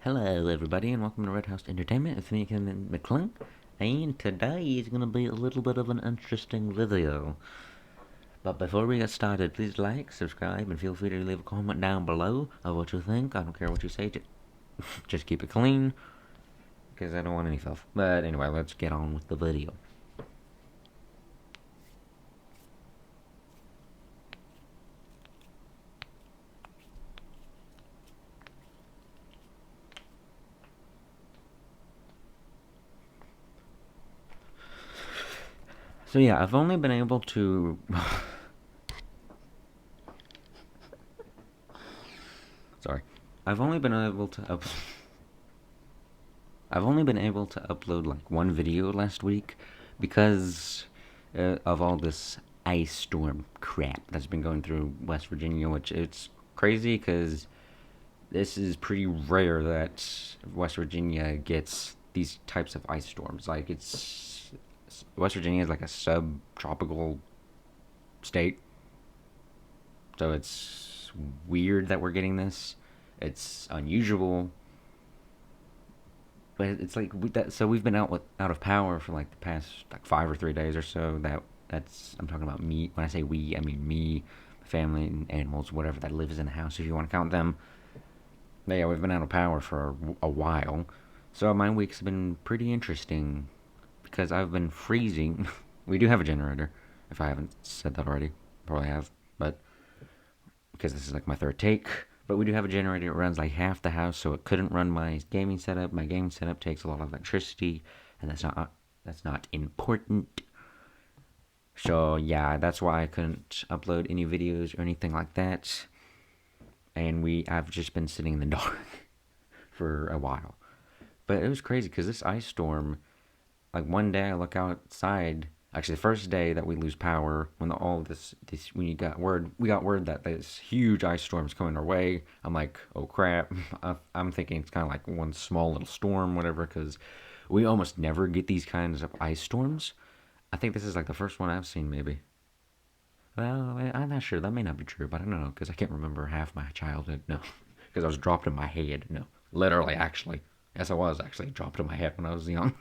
Hello, everybody, and welcome to Red House Entertainment with me, Kevin McClung. And today is going to be a little bit of an interesting video. But before we get started, please like, subscribe, and feel free to leave a comment down below of what you think. I don't care what you say, just keep it clean, because I don't want any filth. But anyway, let's get on with the video. So yeah, I've only been able to... Sorry. I've only been able to I've only been able to upload like one video last week because of all this ice storm crap that's been going through West Virginia, which it's crazy because this is pretty rare that West Virginia gets these types of ice storms. Like West Virginia is like a subtropical state, so it's weird that we're getting this. It's unusual, but it's like so we've been out of power for like the past like 5 or 3 days or so. That's I'm talking about me. When I say we, I mean me, family, and animals, whatever that lives in the house. If you want to count them, yeah, we've been out of power for a while. So my week's been pretty interesting because I've been freezing. We do have a generator. If I haven't said that already, probably have, but because this is like my third take. But we do have a generator. It runs like half the house, so it couldn't run my gaming setup. My gaming setup takes a lot of electricity, and that's not important. So yeah, that's why I couldn't upload any videos or anything like that. And I've just been sitting in the dark for a while. But it was crazy because this ice storm, like one day I look outside. Actually, the first day that we lose power, when all this when we got word that this huge ice storm is coming our way. I'm like, oh crap! I'm thinking it's kind of like one small little storm, whatever, because we almost never get these kinds of ice storms. I think this is like the first one I've seen, maybe. Well, I'm not sure. That may not be true, but I don't know because I can't remember half my childhood. No, because I was dropped in my head. No, literally, actually. Yes, I was actually dropped in my head when I was young.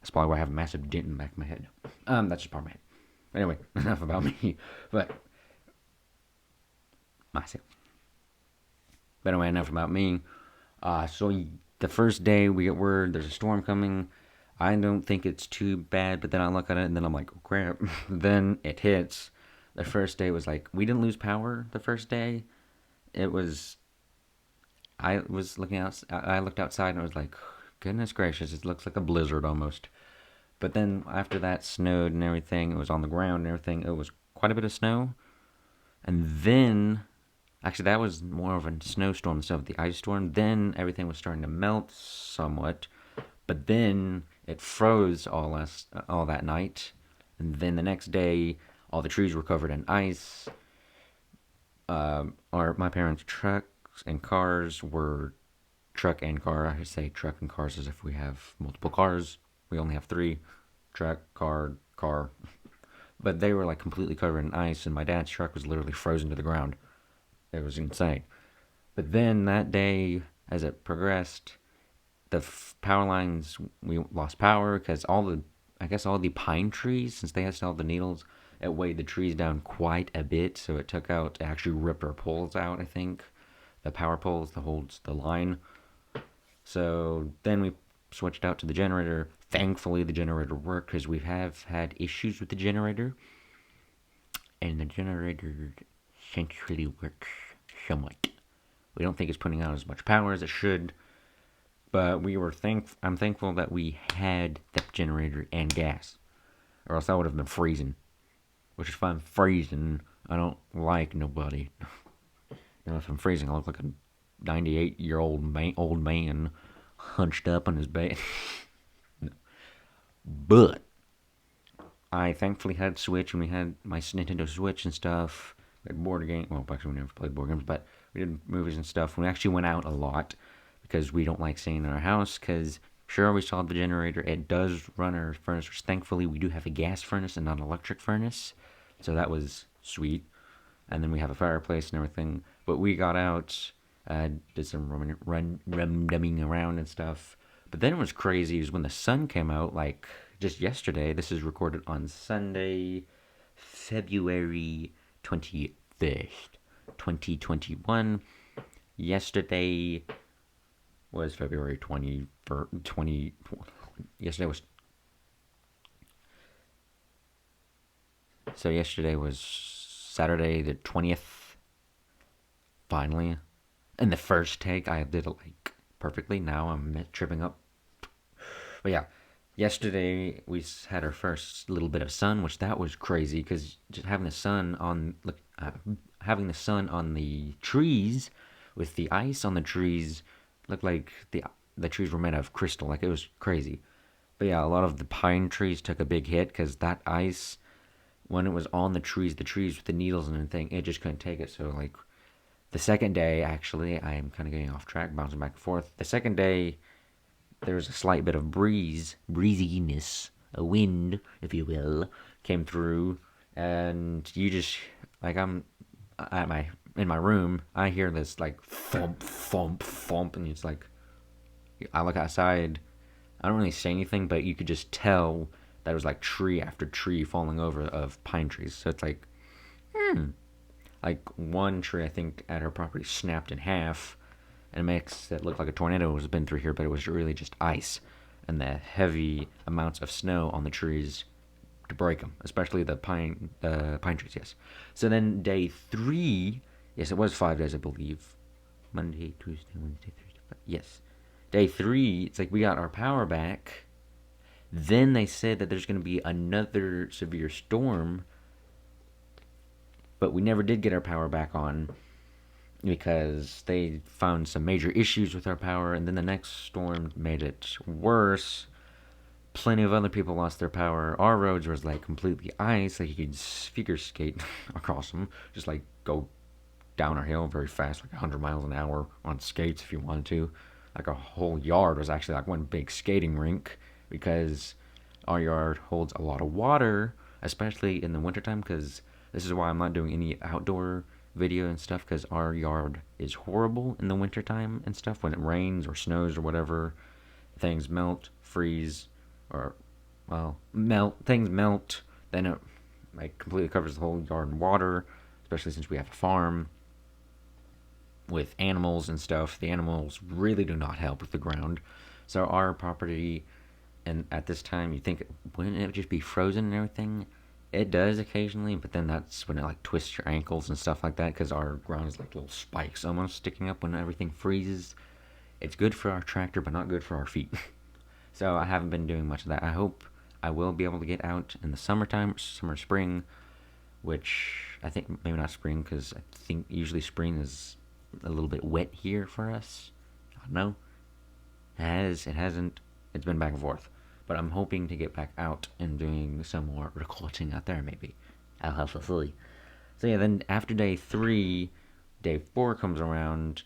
That's probably why I have a massive dent in the back of my head. That's just part of my head. Anyway, enough about me. But myself. But anyway, enough about me. So the first day we get word there's a storm coming. I don't think it's too bad, but then I look at it and then I'm like, oh crap. Then it hits. The first day was like we didn't lose power the first day. It was I was looking out. I looked outside and I was like, goodness gracious, it looks like a blizzard almost. But then after that snowed and everything, it was on the ground and everything. It was quite a bit of snow. And then, actually, that was more of a snowstorm instead of the ice storm. Then everything was starting to melt somewhat. But then it froze all that night. And then the next day, all the trees were covered in ice. My parents' trucks and cars were truck and car. I say truck and cars as if we have multiple cars. We only have three: truck, car. But they were like completely covered in ice, and my dad's truck was literally frozen to the ground. It was insane. But then that day, as it progressed, power lines, we lost power because I guess all the pine trees, since they had all the needles, it weighed the trees down quite a bit. So it actually ripped our poles out, I think. The power poles that holds the line. So then we switched out to the generator. Thankfully, the generator worked because we have had issues with the generator. And the generator essentially works somewhat. We don't think it's putting out as much power as it should. But I'm thankful that we had that generator and gas. Or else I would have been freezing. Which is fine, freezing. I don't like nobody. If I'm freezing, I look like a 98-year-old man hunched up on his bed. No. But I thankfully had Switch, and we had my Nintendo Switch and stuff. We had board game. Well, actually, we never played board games, but we did movies and stuff. We actually went out a lot because we don't like staying in our house. Because sure, we saw the generator. It does run our furnace. Which thankfully, we do have a gas furnace and not an electric furnace, so that was sweet. and then we have a fireplace and everything. But we got out, did some dumming around and stuff. But then it was crazy is when the sun came out, like just yesterday. This is recorded on Sunday, February 21st, 2021. Yesterday was February 20. Yesterday was yesterday was Saturday the 20th. Finally, in the first take, I did it like perfectly. Now I'm tripping up. But yeah, yesterday we had our first little bit of sun, which that was crazy because just having the sun on the trees with the ice on the trees looked like the trees were made of crystal. Like it was crazy. But yeah, a lot of the pine trees took a big hit because that ice, when it was on the trees with the needles and everything, it just couldn't take it. So like the second day, actually, I am kind of getting off track, bouncing back and forth. The second day, there was a slight bit of breeziness, a wind, if you will, came through, and you just like I'm at my in my room, I hear this like thump, thump, thump, and it's like I look outside. I don't really say anything, but you could just tell that it was like tree after tree falling over of pine trees. So it's like one tree I think at her property snapped in half, and it makes it look like a tornado has been through here, but it was really just ice and the heavy amounts of snow on the trees to break them, especially the pine trees. Yes. So then day 3, yes, it was 5 days, I believe. Monday, Tuesday, Wednesday, Thursday. Yes, day 3. It's like we got our power back. Then they said that there's going to be another severe storm, but we never did get our power back on because they found some major issues with our power, and then the next storm made it worse. Plenty of other people lost their power. Our roads was like completely ice, like you could figure skate across them, just like go down a hill very fast, like 100 miles an hour on skates if you wanted to. Like a whole yard was actually like one big skating rink because our yard holds a lot of water, especially in the wintertime, because this is why I'm not doing any outdoor video and stuff, because our yard is horrible in the wintertime and stuff. When it rains or snows or whatever, things melt, freeze, or, well, things melt, then it like completely covers the whole yard in water, especially since we have a farm with animals and stuff. The animals really do not help with the ground. So our property, and at this time, you think, wouldn't it just be frozen and everything? It does occasionally, but then that's when it like twists your ankles and stuff like that because our ground is like little spikes almost sticking up when everything freezes. It's good for our tractor, but not good for our feet. So I haven't been doing much of that. I hope I will be able to get out in the summertime, summer, spring, which I think maybe not spring because I think usually spring is a little bit wet here for us. I don't know. It hasn't. It's been back and forth. But I'm hoping to get back out and doing some more recording out there, maybe. I'll have to see. So yeah, then after day 3, day 4 comes around.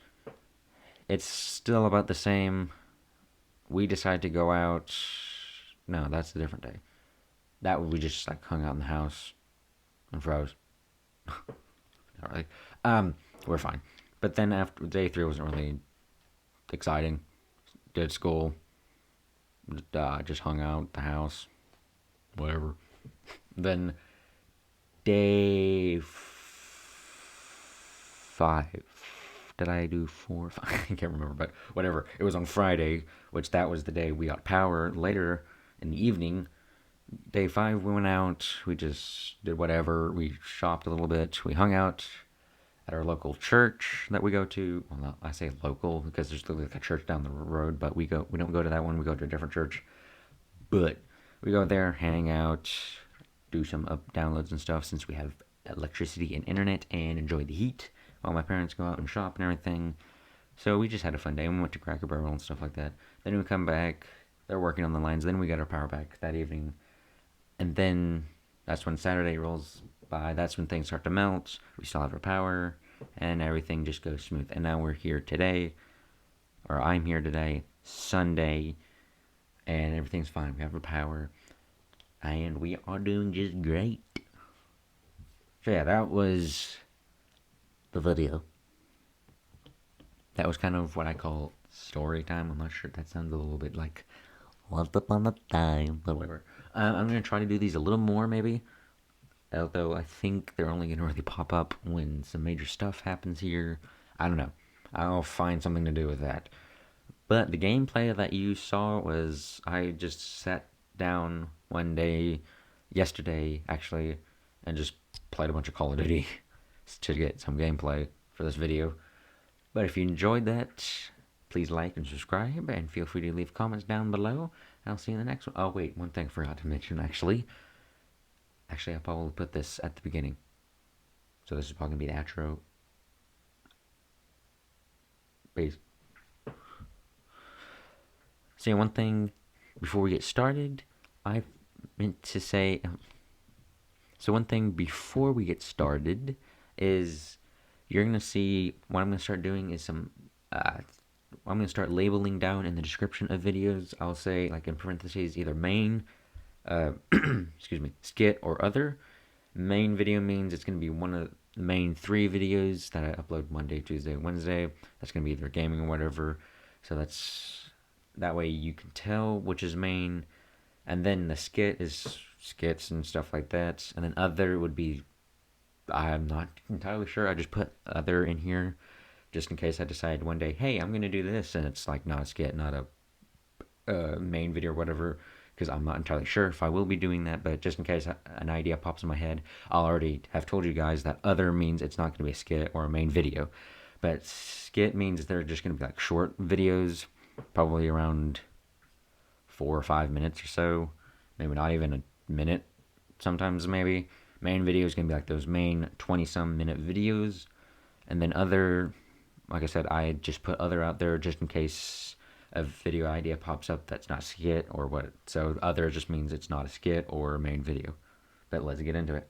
It's still about the same. We decide to go out. No, that's a different day. That we just like hung out in the house and froze. Not really. We're fine. But then after day 3 wasn't really exciting. Did school. Just hung out at the house. Whatever. Then day 5. Did I do 4? 5? I can't remember, but whatever. It was on Friday, which that was the day we got power. Later in the evening, day 5, we went out. We just did whatever. We shopped a little bit. We hung out at our local church that we go to. Well, not, I say local because there's like a church down the road, but we don't go to that one. We go to a different church. But we go there, hang out, do some downloads and stuff since we have electricity and internet, and enjoy the heat while my parents go out and shop and everything. So we just had a fun day. We went to Cracker Barrel and stuff like that. Then we come back. They're working on the lines. Then we got our power back that evening. And then that's when Saturday rolls by. That's when things start to melt. We still have our power. And everything just goes smooth. And now we're here today. Or I'm here today. Sunday. And everything's fine. We have our power. And we are doing just great. So yeah, that was the video. That was kind of what I call story time. I'm not sure, that sounds a little bit like once upon a time, but whatever. I'm gonna try to do these a little more, maybe. Although I think they're only gonna really pop up when some major stuff happens here. I don't know. I'll find something to do with that. But the gameplay that you saw was, I just sat down one day, yesterday actually, and just played a bunch of Call of Duty to get some gameplay for this video. But if you enjoyed that, please like and subscribe, and feel free to leave comments down below. And I'll see you in the next one. Oh wait, one thing I forgot to mention actually. I'll probably put this at the beginning. So this is probably gonna be the outro. Peace. So one thing before we get started, I meant to say. So one thing before we get started is, you're gonna see what I'm gonna start doing is some. I'm gonna start labeling down in the description of videos. I'll say, like, in parentheses, either main, excuse me, skit, or other. Main video means it's gonna be one of the main 3 videos that I upload Monday, Tuesday, Wednesday. That's gonna be either gaming or whatever. So that way you can tell which is main. And then the skit is skits and stuff like that. And then other would be, I'm not entirely sure. I just put other in here just in case I decide one day, hey, I'm gonna do this, and it's like not a skit, not a main video or whatever, because I'm not entirely sure if I will be doing that. But just in case an idea pops in my head, I'll already have told you guys that other means it's not gonna be a skit or a main video. But skit means they're just gonna be like short videos, probably around 4 or 5 minutes or so, maybe not even a minute. Sometimes maybe. Main video is gonna be like those main 20-some minute videos, and then other, like I said, I just put other out there just in case a video idea pops up that's not skit or what. So other just means it's not a skit or a main video. But let's get into it.